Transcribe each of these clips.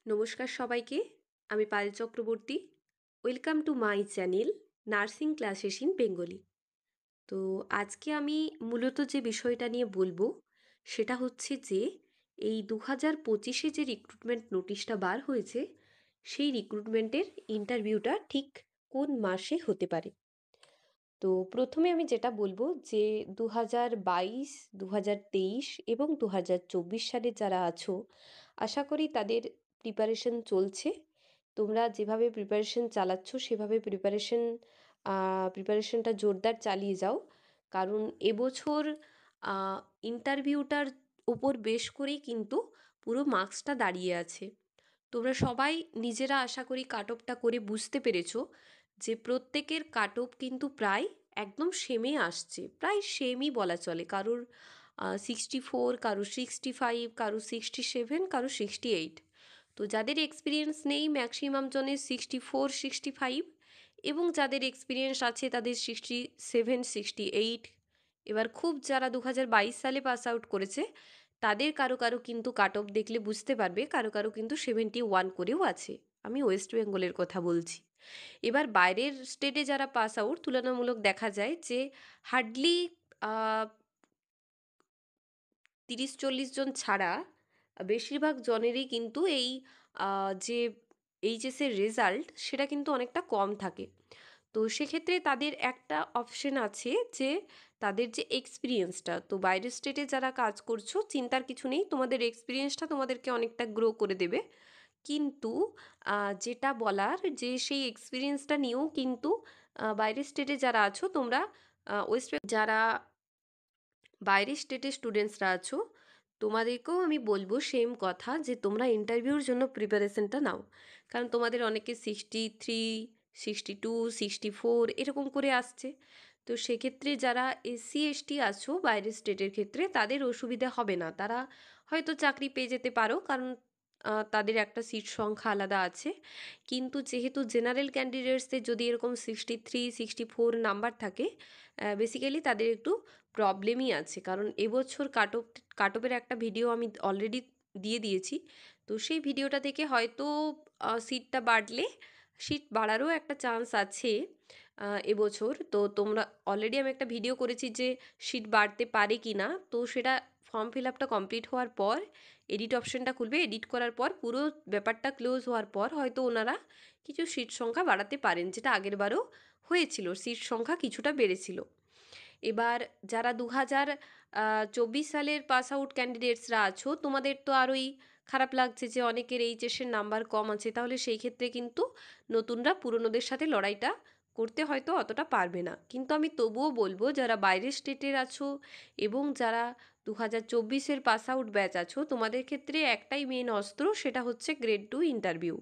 নমস্কার সবাইকে। আমি Payel Chakraborty. Welcome to my channel nursing classes in Bengali. তো আজকে আমি মূলত যে বিষয়টা নিয়ে বলবো সেটা হচ্ছে যে এই 2025-এ যে রিক্রুটমেন্ট নোটিশটা বার হয়েছে সেই রিক্রুটমেন্টের ইন্টারভিউটা ঠিক কোন মাসে হতে পারে। তো প্রথমে আমি যেটা বলবো যে 2022, 2023 এবং 2024 সালে যারা আছো আশা করি তাদের প্রিপারেশন চলছে। তোমরা যেভাবে প্রিপারেশন চালাচ্ছ সেভাবে প্রিপারেশনটা জোরদার চালিয়ে যাও। কারণ এবছর ইন্টারভিউটার ওপর বেশ করেই কিন্তু পুরো মার্কসটা দাঁড়িয়ে আছে। তোমরা সবাই নিজেরা আশা করি কাট অফটা করে বুঝতে পেরেছো যে প্রত্যেকের কাট অফ কিন্তু প্রায় একদম সেমে আসছে, প্রায় সেমই বলা চলে। কারোর 64, কারোর 65, কারোর 67, কারোর 68। তো যাদের এক্সপিরিয়েন্স নেই ম্যাক্সিমাম জনের 64, 65, এবং যাদের এক্সপিরিয়েন্স আছে তাদের 67, 68। এবার খুব যারা 2022 সালে পাস আউট করেছে তাদের কারো কারো কিন্তু কাট অফ দেখলে বুঝতে পারবে, কারো কারো কিন্তু 71 করেও আছে। আমি ওয়েস্ট বেঙ্গলের কথা বলছি। এবার বাইরের স্টেটে যারা পাস আউট তুলনামূলক দেখা যায় যে হার্ডলি 30-40 জন ছাড়া বেশিরভাগ জনেরই কিন্তু এই যে এইচএসের রেজাল্ট সেটা কিন্তু অনেকটা কম থাকে। তো সেক্ষেত্রে তাদের একটা অপশন আছে যে তাদের যে এক্সপিরিয়েন্সটা, তো বাইরের স্টেটে যারা কাজ করছো চিন্তার কিছু নেই, তোমাদের এক্সপিরিয়েন্সটা তোমাদেরকে অনেকটা গ্রো করে দেবে। কিন্তু যেটা বলার যে সেই এক্সপিরিয়েন্সটা নিয়েও কিন্তু বাইরের স্টেটে যারা আছো তোমরা, যারা বাইরের স্টেটের স্টুডেন্টসরা আছো তোমাদেরকেও আমি বলবো সেম কথা যে তোমরা ইন্টারভিউর জন্য প্রিপারেশনটা নাও। কারণ তোমাদের অনেকে 63, 62, 64 এরকম করে আসছে। তো সেক্ষেত্রে যারা এসসি এসটি আছো বাইরের স্টেটের ক্ষেত্রে তাদের অসুবিধা হবে না, তারা হয়তো চাকরি পেয়ে যেতে পারো, কারণ তাদের একটা সিট সংখ্যা আলাদা আছে। কিন্তু যেহেতু জেনারেল ক্যান্ডিডেটসদের যদি এরকম 63, 64 নাম্বার থাকে, বেসিক্যালি তাদের একটু প্রবলেমই আছে। কারণ এবছর কাট অফের একটা ভিডিও আমি অলরেডি দিয়ে দিয়েছি। তো সেই ভিডিওটা থেকে হয়তো সিটটা বাড়লে, সিট বাড়ারও একটা চান্স আছে এবছর। তো তোমরা অলরেডি আমি একটা ভিডিও করেছি যে সিট বাড়তে পারে কি না। তো সেটা ফর্ম ফিল আপটা কমপ্লিট হওয়ার পর এডিট অপশানটা খুলবে, এডিট করার পর পুরো ব্যাপারটা ক্লোজ হওয়ার পর হয়তো ওনারা কিছু সিট সংখ্যা বাড়াতে পারেন, যেটা আগেরবারও হয়েছিল, সিট সংখ্যা কিছুটা বেড়েছিল। এবার যারা 2024 সালের পাস আউট ক্যান্ডিডেটসরা আছো তোমাদের তো আরোই খারাপ লাগছে যে অনেকের এইচএসের নাম্বার কম আছে, তাহলে সেই ক্ষেত্রে কিন্তু নতুনরা পুরনোদের সাথে লড়াইটা করতে হয়তো অতটা পারবে না। কিন্তু আমি তবুও বলবো যারা বাইরের স্টেটের আছো এবং যারা 2024-এর পাস আউট ব্যাচ আছো তোমাদের ক্ষেত্রে একটাই মেন অস্ত্র, সেটা হচ্ছে গ্রেড 2 ইন্টারভিউ।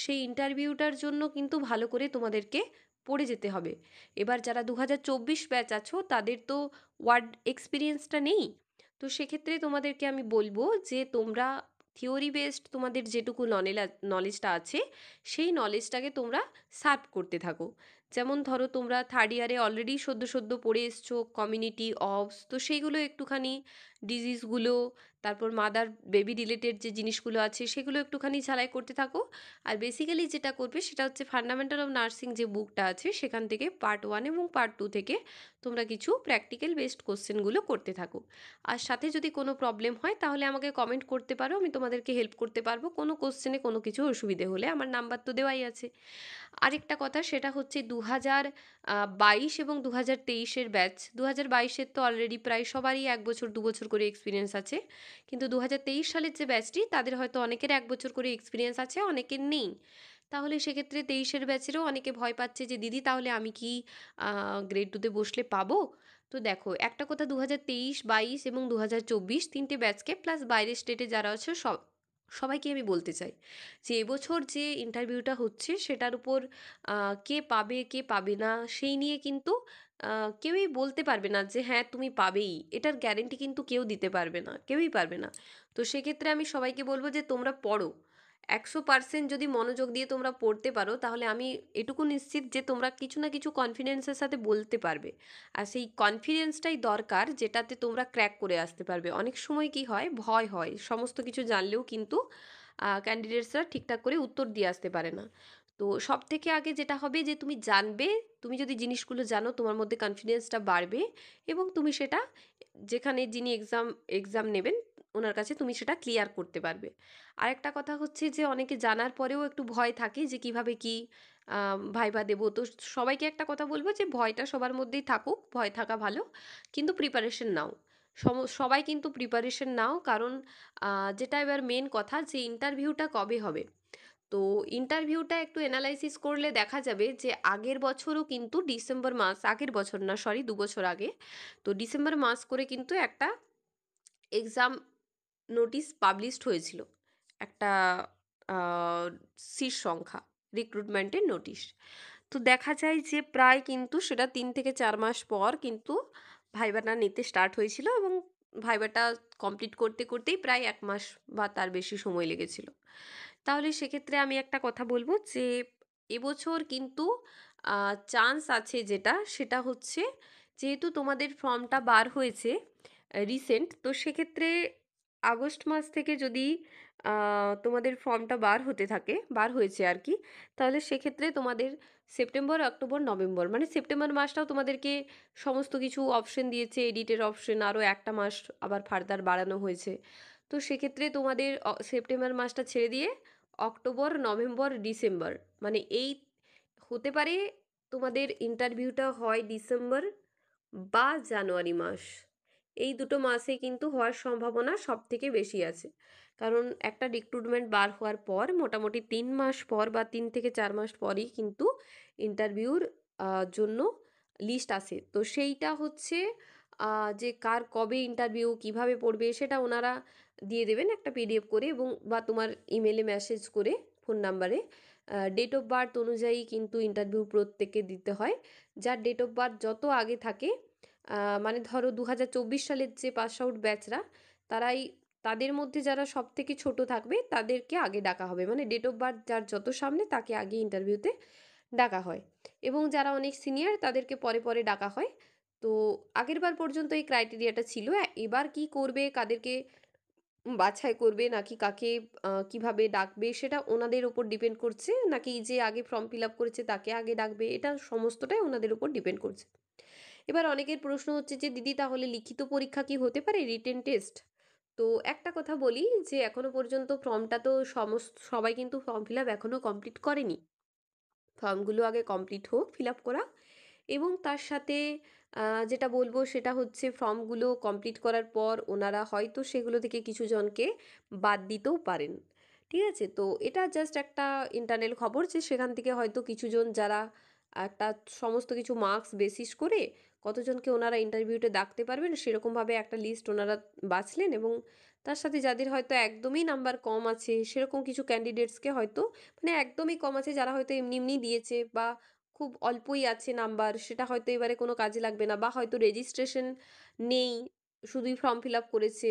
সেই ইন্টারভিউটার জন্য কিন্তু ভালো করে তোমাদেরকে পড়ে যেতে হবে। এবার যারা 2024 ব্যাচ আছো তাদের তো ওয়ার্ড এক্সপিরিয়েন্সটা নেই। তো সেক্ষেত্রে তোমাদেরকে আমি বলবো যে তোমরা থিওরি বেসড তোমাদের যেটুকু নলেজটা আছে সেই নলেজটাকে তোমরা সার্ভ করতে থাকো। যেমন ধরো তোমরা থার্ড ইয়ারে অলরেডি সদ্য সদ্য পড়ে এসছো কমিউনিটি অবস, তো সেইগুলো একটুখানি ডিজিজগুলো, তারপর মাদার বেবি রিলেটেড যে জিনিসগুলো আছে সেগুলো একটুখানি ঝালাই করতে থাকো। আর বেসিক্যালি যেটা করবে সেটা হচ্ছে ফান্ডামেন্টাল অফ নার্সিং যে বুকটা আছে সেখান থেকে পার্ট 1 এবং পার্ট 2 থেকে তোমরা কিছু প্র্যাকটিক্যাল বেসড কোশ্চেনগুলো করতে থাকো। আর সাথে যদি কোনো প্রবলেম হয় তাহলে আমাকে কমেন্ট করতে পারো, আমি তোমাদেরকে হেল্প করতে পারবো। কোনো কোশ্চেনে কোনো কিছু অসুবিধে হলে আমার নাম্বার তো দেওয়াই আছে। আরেকটা কথা সেটা হচ্ছে 2022 এবং 2023-এর ব্যাচ, 2022-এর তো অলরেডি প্রায় সবারই 1 বছর 2 বছর করে এক্সপিরিয়েন্স আছে। কিন্তু 2023 সালের যে ব্যাচটি তাদের হয়তো অনেকের 1 বছর করে এক্সপিরিয়েন্স আছে, অনেকের নেই। তাহলে সেক্ষেত্রে 23-এর ব্যাচেরও অনেকে ভয় পাচ্ছে যে দিদি তাহলে আমি কি গ্রেড 2-তে বসলে পাবো? তো দেখো একটা কথা, 2023, 22 এবং 2024 তিনটে ব্যাচকে প্লাস বাইরের স্টেটে যারা আছে সবাইকে আমি বলতে চাই যে এবছর যে ইন্টারভিউটা হচ্ছে সেটার উপর কে পাবে কে পাবে না সেই নিয়ে কিন্তু কেউই বলতে পারবে না যে হ্যাঁ তুমি পাবেই, এটার গ্যারেন্টি কিন্তু কেউ দিতে পারবে না, কেউই পারবে না। তো সেক্ষেত্রে আমি সবাইকে বলবো যে তোমরা পড়ো, 100% যদি মনোযোগ দিয়ে তোমরা পড়তে পারো তাহলে আমি এটুকু নিশ্চিত যে তোমরা কিছু না কিছু কনফিডেন্সের সাথে বলতে পারবে। আর সেই কনফিডেন্সটাই দরকার যেটাতে তোমরা ক্র্যাক করে আসতে পারবে। অনেক সময় কি হয়, ভয় হয়, সমস্ত কিছু জানলেও কিন্তু ক্যান্ডিডেটসরা ঠিকঠাক করে উত্তর দিয়ে আসতে পারে না। তো সবথেকে আগে যেটা হবে যে তুমি জানবে, তুমি যদি জিনিসগুলো জানো তোমার মধ্যে কনফিডেন্সটা বাড়বে এবং তুমি সেটা যেখানে যিনি এক্সাম নেবেন ওনার কাছে তুমি সেটা ক্লিয়ার করতে পারবে। আরেকটা কথা হচ্ছে যে অনেকে জানার পরেও একটু ভয় থাকে যে কিভাবে কি ভাইভা দেবো। তো সবাইকে একটা কথা বলবো যে ভয়টা সবার মধ্যেই থাকুক, ভয় থাকা ভালো, কিন্তু প্রিপারেশন নাও। সবাই কিন্তু প্রিপারেশন নাও, কারণ যেটা এবার মেন কথা যে ইন্টারভিউটা কবে হবে। তো ইন্টারভিউটা একটু অ্যানালাইসিস করলে দেখা যাবে যে আগের বছরও কিন্তু ডিসেম্বর মাস, আগের বছর না সরি ২ বছর আগে, তো ডিসেম্বর মাস করে কিন্তু একটা এক্সাম নোটিশ পাবলিশড হয়েছিল, একটা সিট সংখ্যা, রিক্রুটমেন্টের নোটিশ। তো দেখা যায় যে প্রায় কিন্তু সেটা ৩ থেকে ৪ মাস পর কিন্তু ভাইভাটা নিতে স্টার্ট হয়েছিল এবং ভাইভাটা কমপ্লিট করতে করতেই প্রায় ১ মাস বা তার বেশি সময় লেগেছিল। তাহলে সেক্ষেত্রে আমি একটা কথা বলবো যে এবছর কিন্তু চান্স আছে, যেটা সেটা হচ্ছে যেহেতু তোমাদের ফর্মটা বার হয়েছে রিসেন্ট, তো সেক্ষেত্রে আগস্ট মাস থেকে যদি তোমাদের ফর্মটা বার হয়েছে আর কি, তাহলে সেক্ষেত্রে তোমাদের সেপ্টেম্বর, অক্টোবর, নভেম্বর, মানে সেপ্টেম্বর মাসটাও তোমাদেরকে সমস্ত কিছু অপশন দিয়েছে, এডিটের অপশন আরও একটা মাস আবার ফার্দার বাড়ানো হয়েছে। তো সেক্ষেত্রে তোমাদের সেপ্টেম্বর মাসটা ছেড়ে দিয়ে অক্টোবর, নভেম্বর, ডিসেম্বর, মানে এই হতে পারে তোমাদের ইন্টারভিউটা হয় ডিসেম্বর বা জানুয়ারি মাস, এই দুটো মাসে কিন্তু হওয়ার সম্ভাবনা সব থেকে বেশি আছে। কারণ একটা রিক্রুটমেন্ট বার হওয়ার পর মোটামুটি ৩ মাস পর বা ৩ থেকে ৪ মাস পরই কিন্তু ইন্টারভিউর জন্য লিস্ট আসে। তো সেইটা হচ্ছে যে কার কবে ইন্টারভিউ কিভাবে পড়বে সেটা ওনারা দিয়ে দেবেন একটা পিডিএফ করে, এবং বা তোমার ইমেলে মেসেজ করে, ফোন নাম্বারে। ডেট অফ বার্থ অনুযায়ী কিন্তু ইন্টারভিউ প্রত্যেককে দিতে হয়। যার ডেট অফ বার্থ যত আগে থাকে, মানে ধরো ২০২৪ সালের যে পাস আউট ব্যাচরা, তারাই, তাদের মধ্যে যারা সব থেকে ছোট থাকবে তাদেরকে আগে ডাকা হবে, মানে ডেট অফ বার্থ যার যত সামনে তাকে আগে ইন্টারভিউতে ডাকা হয়, এবং যারা অনেক সিনিয়র তাদেরকে পরে পরে ডাকা হয়। তো আগেরবার পর্যন্ত এই ক্রাইটেরিয়াটা ছিল। এবার কি করবে, কাদেরকে বাছাই করবে নাকি কাকে কিভাবে ডাকবে সেটা ওনাদের উপর ডিপেন্ড করছে, নাকি যে আগে ফর্ম ফিল আপ করেছে তাকে আগে ডাকবে, এটা সমস্তটাই ওনাদের উপর ডিপেন্ড করছে। এবার অনেকের প্রশ্ন হচ্ছে যে দিদি তাহলে লিখিত পরীক্ষা কি হতে পারে, রিটেন টেস্ট? তো একটা কথা বলি যে এখনো পর্যন্ত ফর্মটা তো সবাই কিন্তু ফর্ম ফিল আপ এখনও কমপ্লিট করেনি। ফর্মগুলো আগে কমপ্লিট হোক ফিল আপ করা, এবং তার সাথে যেটা বলবো সেটা হচ্ছে ফর্মগুলো কমপ্লিট করার পর ওনারা হয়তো সেগুলো থেকে কিছু জনকে বাদ দিতেও পারেন। ঠিক আছে, তো এটা জাস্ট একটা ইন্টারনাল খবর যে সেখান থেকে হয়তো কিছুজন যারা একটা সমস্ত কিছু মার্কস বেসিস করে কতজনকে ওনারা ইন্টারভিউতে ডাকতে পারবেন সেরকমভাবে একটা লিস্ট ওনারা বাছলেন, এবং তার সাথে যাদের হয়তো একদমই নাম্বার কম আছে সেরকম কিছু ক্যান্ডিডেটসকে হয়তো, মানে একদমই কম আছে যারা হয়তো এমনি এমনি দিয়েছে বা খুব অল্পই আছে নাম্বার, সেটা হয়তো এবারে কোনো কাজে লাগবে না, বা হয়তো রেজিস্ট্রেশন নেই, শুধুই ফর্ম ফিল আপ করেছে,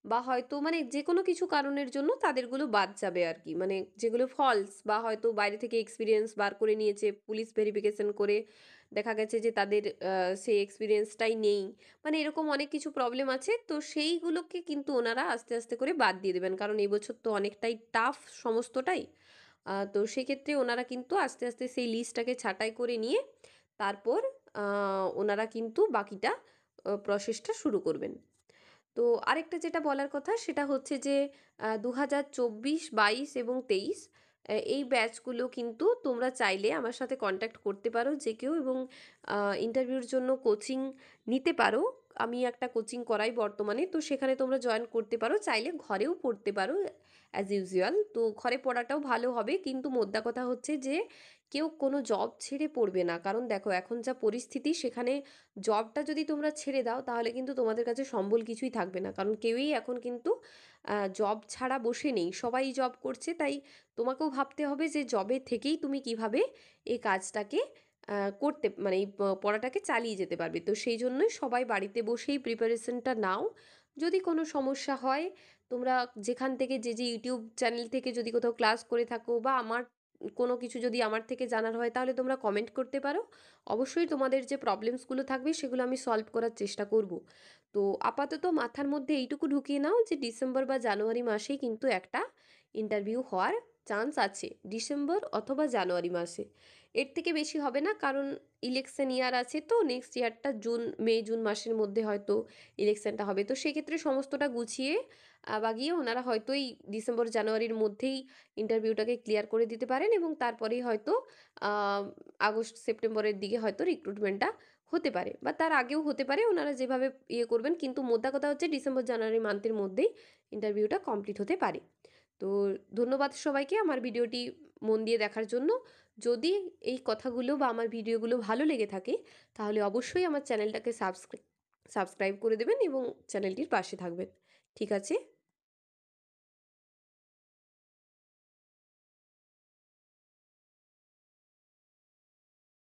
বা হয়তো মানে যে কোনো কিছু কারণের জন্য তাদেরগুলো বাদ যাবে আর কি, মানে যেগুলো ফলস, বা হয়তো বাইরে থেকে এক্সপিরিয়েন্স বার করে নিয়েছে, পুলিশ ভেরিফিকেশন করে দেখা গেছে যে তাদের সেই এক্সপিরিয়েন্সটাই নেই, মানে এরকম অনেক কিছু প্রবলেম আছে। তো সেইগুলোকে কিন্তু ওনারা আস্তে আস্তে করে বাদ দিয়ে দেবেন, কারণ এই বছর তো অনেকটাই টাফ সমস্তটাই। তো সেক্ষেত্রে ওনারা কিন্তু আস্তে আস্তে সেই লিস্টটাকে ছাঁটাই করে নিয়ে তারপর ওনারা কিন্তু বাকিটা প্রসেসটা শুরু করবেন। তো আরেকটা যেটা বলার কথা সেটা হচ্ছে যে ২০২৪, ২২ এবং ২৩ এই ব্যাচগুলো কিন্তু তোমরা চাইলে আমার সাথে কন্ট্যাক্ট করতে পারো যে কেউ, এবং ইন্টারভিউর জন্য কোচিং নিতে পারো। আমি একটা কোচিং করাই বর্তমানে, তো সেখানে তোমরা জয়েন করতে পারো, চাইলে ঘরেও পড়তে পারো অ্যাজ ইউজুয়াল। তো ঘরে পড়াটাও ভালো হবে, কিন্তু মোদ্দা কথা হচ্ছে যে কেউ কোনো জব ছেড়ে পড়বে না, কারণ দেখো এখন যা পরিস্থিতি সেখানে জবটা যদি তোমরা ছেড়ে দাও তাহলে কিন্তু তোমাদের কাছে সম্বল কিছুই থাকবে না, কারণ কেউই এখন কিন্তু জব ছাড়া বসে নেই, সবাই জব করছে। তাই তোমাকেও ভাবতে হবে যে জবে থেকেই তুমি কিভাবে এই কাজটাকে করতে, মানে এই পড়াটাকে চালিয়ে যেতে পারবে। তো সেই জন্যই সবাই বাড়িতে বসেই প্রিপারেশনটা নাও। যদি কোনো সমস্যা হয়, তোমরা যেখান থেকে যে ইউটিউব চ্যানেল থেকে যদি কোথাও ক্লাস করে থাকো, বা আমার কোনো কিছু যদি আমার থেকে জানার হয় তাহলে তোমরা কমেন্ট করতে পারো। অবশ্যই তোমাদের যে প্রবলেমসগুলো থাকবে সেগুলো আমি সলভ করার চেষ্টা করব। তো আপাতত মাথার মধ্যে এইটুকু ঢুকিয়ে নাও যে ডিসেম্বর বা জানুয়ারি মাসেই কিন্তু একটা ইন্টারভিউ হওয়ার চান্স আছে ডিসেম্বর অথবা জানুয়ারি মাসে। এর থেকে বেশি হবে না, কারণ ইলেকশন ইয়ার আছে, তো নেক্সট ইয়ারটা জুন মাসের মধ্যে হয়তো ইলেকশনটা হবে। তো সেক্ষেত্রে সমস্তটা গুছিয়ে বাগিয়ে ওনারা হয়তো এই ডিসেম্বর জানুয়ারির মধ্যেই ইন্টারভিউটাকে ক্লিয়ার করে দিতে পারেন, এবং তারপরেই হয়তো আগস্ট সেপ্টেম্বরের দিকে হয়তো রিক্রুটমেন্টটা হতে পারে, বা তার আগেও হতে পারে, ওনারা যেভাবে ইয়ে করবেন। কিন্তু মোদ্দা কথা হচ্ছে ডিসেম্বর জানুয়ারি মান্থের মধ্যেই ইন্টারভিউটা কমপ্লিট হতে পারে। তো ধন্যবাদ সবাইকে আমার ভিডিওটি মন দিয়ে দেখার জন্য। যদি এই কথাগুলো বা আমার ভিডিওগুলো ভালো লেগে থাকে, তাহলে অবশ্যই আমার চ্যানেলটাকে সাবস্ক্রাইব করে দেবেন এবং চ্যানেলটির পাশে থাকবেন। ঠিক আছে।